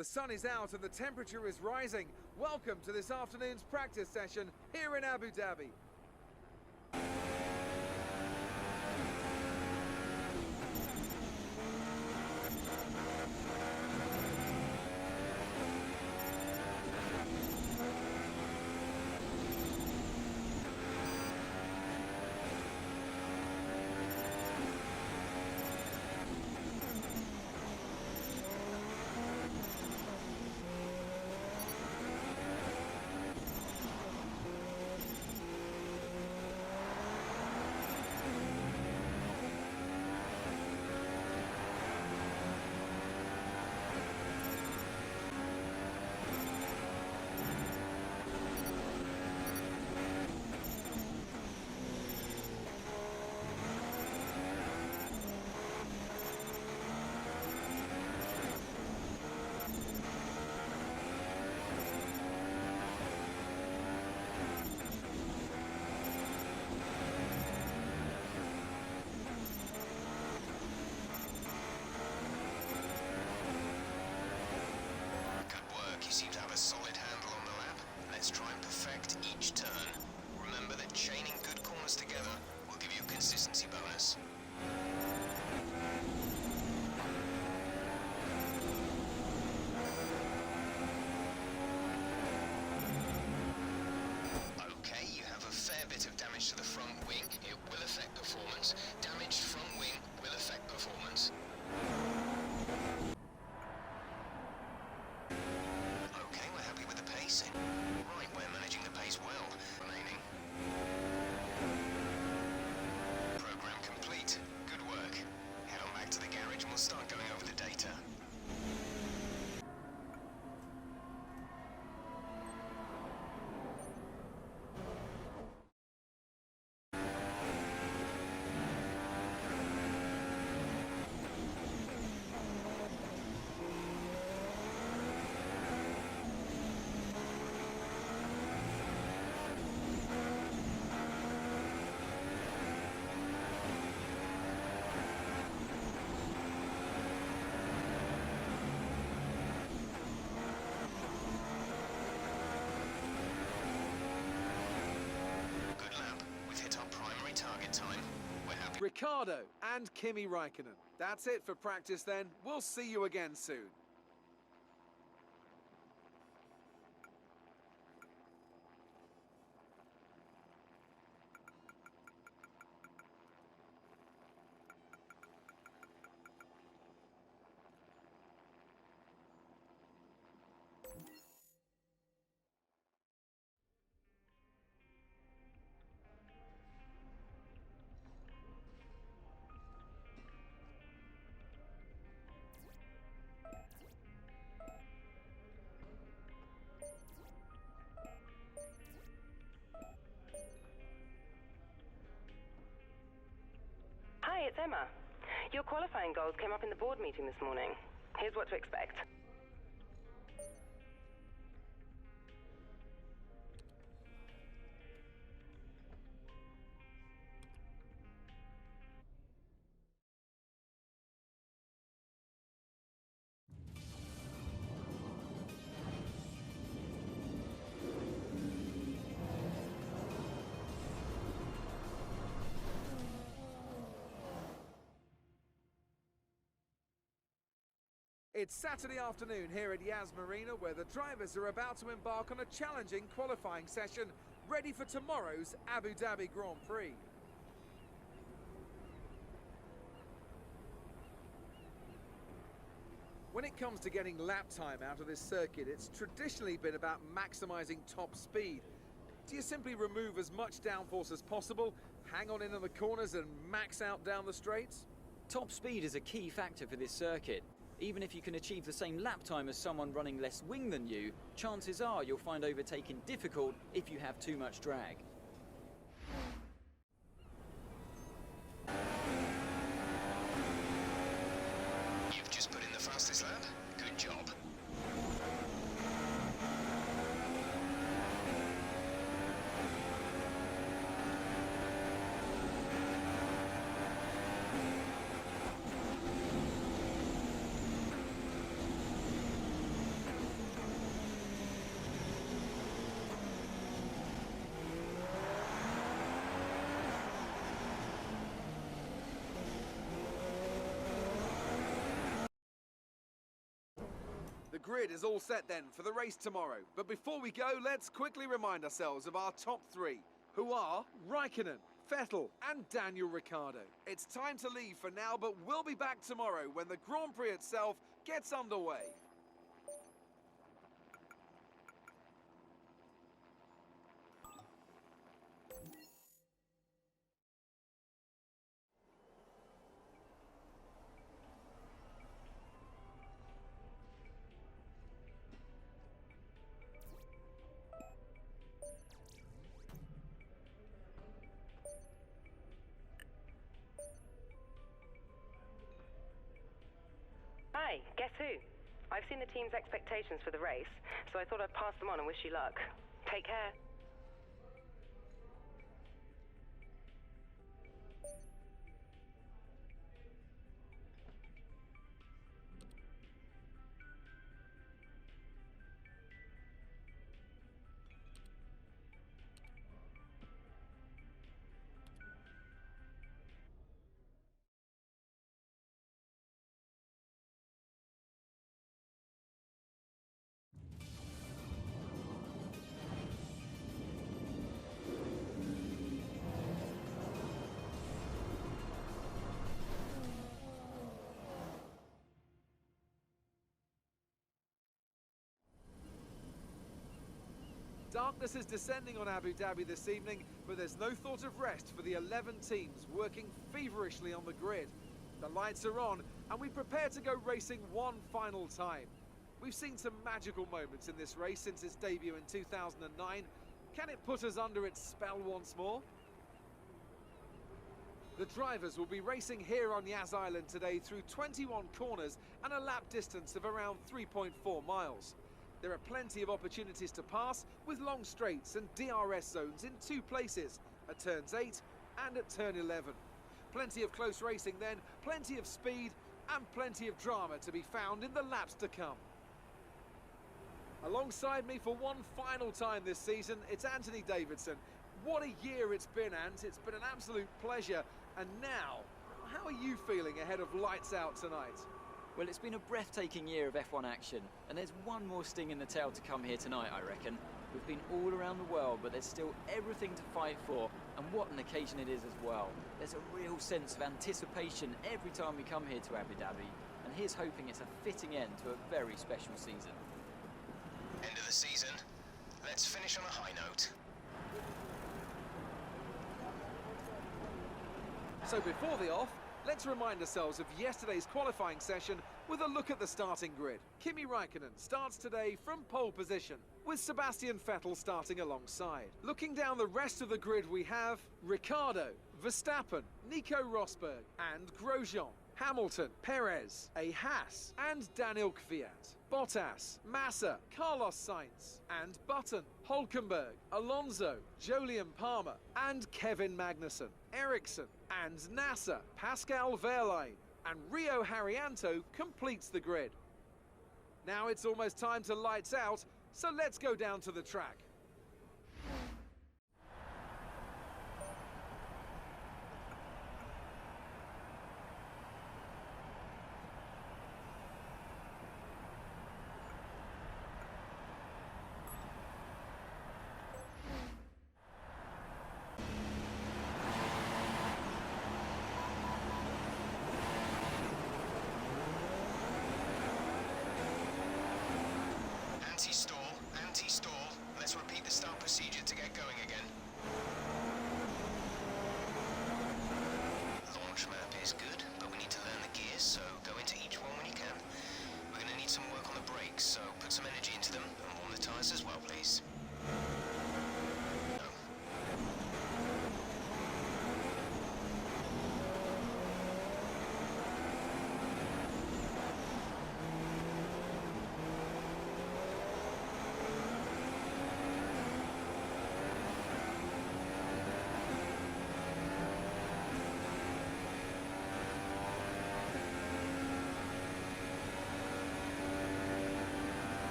The sun is out and the temperature is rising. Welcome to this afternoon's practice session here in Abu Dhabi. You seem to have a solid handle on the lap. Let's try and perfect each turn. Remember that chaining good corners together will give you a consistency bonus. Okay, you have a fair bit of damage to the front wing. It will affect performance. Damaged front wing will affect performance. Right, we're managing the pace well. Remaining. Program complete. Good work. Head on back to the garage and we'll start going over the data. Target time. We're happy. Ricardo and Kimi Raikkonen. That's it for practice then. We'll see you again soon. Hi, it's Emma. Your qualifying goals came up in the board meeting this morning. Here's what to expect. It's Saturday afternoon here at Yas Marina, where the drivers are about to embark on a challenging qualifying session ready for tomorrow's Abu Dhabi Grand Prix. When it comes to getting lap time out of this circuit, it's traditionally been about maximising top speed. Do you simply remove as much downforce as possible, hang on in the corners and max out down the straights? Top speed is a key factor for this circuit. Even if you can achieve the same lap time as someone running less wing than you, chances are you'll find overtaking difficult if you have too much drag. You've just put in the fastest lap. Good job. grid is all set then for the race tomorrow. But before we go, let's quickly remind ourselves of our top three, who are Raikkonen, Vettel and Daniel Ricciardo. It's time to leave for now, but we'll be back tomorrow when the Grand Prix itself gets underway. Hi, guess who? I've seen the team's expectations for the race, so I thought I'd pass them on and wish you luck. Take care. Darkness is descending on Abu Dhabi this evening, but there's no thought of rest for the 11 teams working feverishly on the grid. The lights are on, and we prepare to go racing one final time. We've seen some magical moments in this race since its debut in 2009. Can it put us under its spell once more? The drivers will be racing here on Yas Island today through 21 corners and a lap distance of around 3.4 miles. There are plenty of opportunities to pass, with long straights and DRS zones in two places, at turns 8 and at turn 11. Plenty of close racing then, plenty of speed and plenty of drama to be found in the laps to come. Alongside me for one final time this season, it's Anthony Davidson. What a year it's been, Ant. It's been an absolute pleasure. And now, how are you feeling ahead of Lights Out tonight? Well, it's been a breathtaking year of F1 action, and there's one more sting in the tail to come here tonight, I reckon. We've been all around the world, but there's still everything to fight for, and what an occasion it is as well. There's a real sense of anticipation every time we come here to Abu Dhabi, and here's hoping it's a fitting end to a very special season. End of the season. Let's finish on a high note. So before the off, let's remind ourselves of yesterday's qualifying session with a look at the starting grid. Kimi Raikkonen starts today from pole position, with Sebastian Vettel starting alongside. Looking down the rest of the grid, we have Ricciardo, Verstappen, Nico Rosberg and Grosjean, Hamilton, Perez, a Haas and Daniel Kvyat, Bottas, Massa, Carlos Sainz and Button, Hülkenberg, Alonso, Jolyon Palmer and Kevin Magnussen, Ericsson and Nasser, Pascal Wehrlein and Rio Haryanto completes the grid. Now it's almost time to lights out, so let's go down to the track. Anti-stall. Let's repeat the start procedure to get going again. Launch map is good, but we need to learn the gears, so go into each one when you can. We're going to need some work on the brakes, so put some energy into them and warm the tyres as well, please.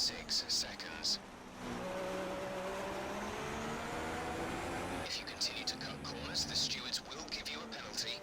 6 seconds. If you continue to cut corners, the stewards will give you a penalty.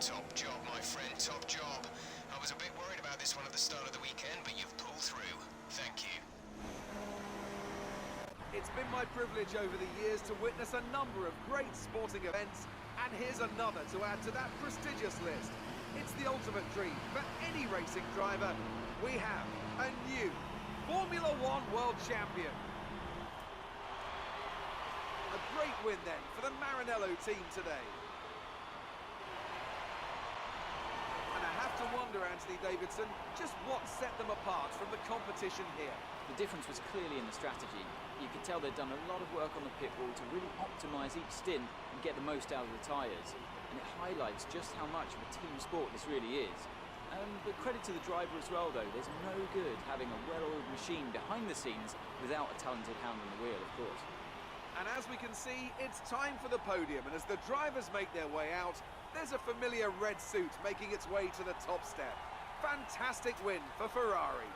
Top job, my friend, top job. I was a bit worried about this one at the start of the weekend, but you've pulled through. Thank you. It's been my privilege over the years to witness a number of great sporting events, and here's another to add to that prestigious list. It's the ultimate dream for any racing driver. We have a new Formula One World Champion. A great win then for the Maranello team today. And I have to wonder, Anthony Davidson, just what set them apart from the competition here. The difference was clearly in the strategy. You could tell they'd done a lot of work on the pit wall to really optimise each stint and get the most out of the tyres. And it highlights just how much of a team sport this really is. But credit to the driver as well, though. There's no good having a well-oiled machine behind the scenes without a talented hand on the wheel, of course. And as we can see, it's time for the podium, and as the drivers make their way out, there's a familiar red suit making its way to the top step. Fantastic win for Ferrari.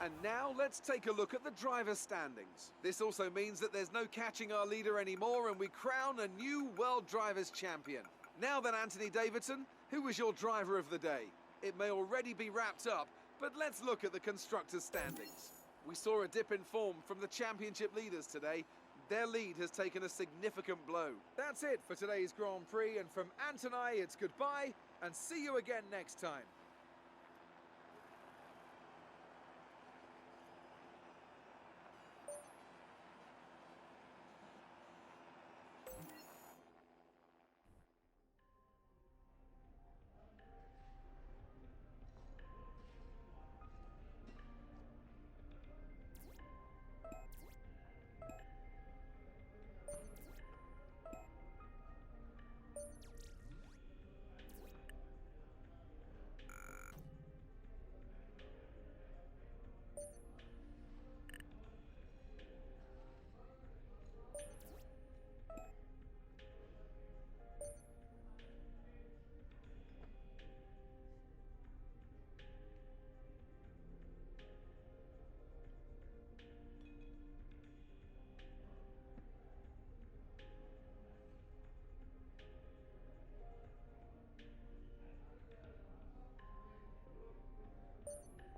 And now let's take a look at the driver's standings. This also means that there's no catching our leader anymore, and we crown a new World Drivers' Champion. Now then, Anthony Davidson, who was your driver of the day? It may already be wrapped up, but let's look at the constructors' standings. We saw a dip in form from the championship leaders today. Their lead has taken a significant blow. That's it for today's Grand Prix, and from Ant and I, it's goodbye, and see you again next time.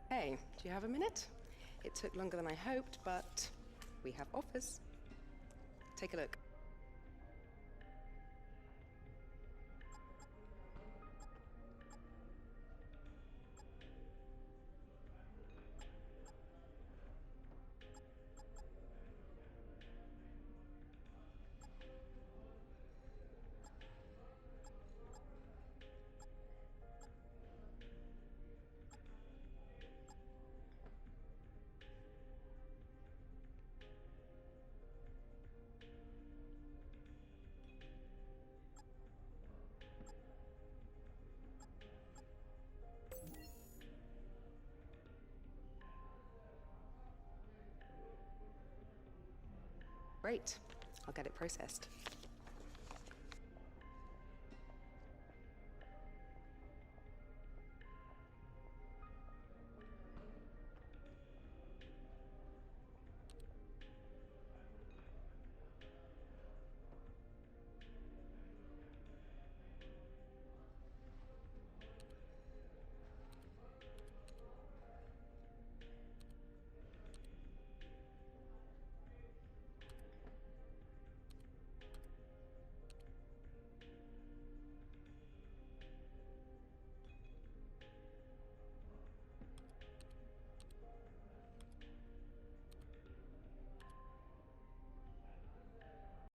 Hey, do you have a minute? It took longer than I hoped, but we have offers. Take a look. Great. I'll get it processed.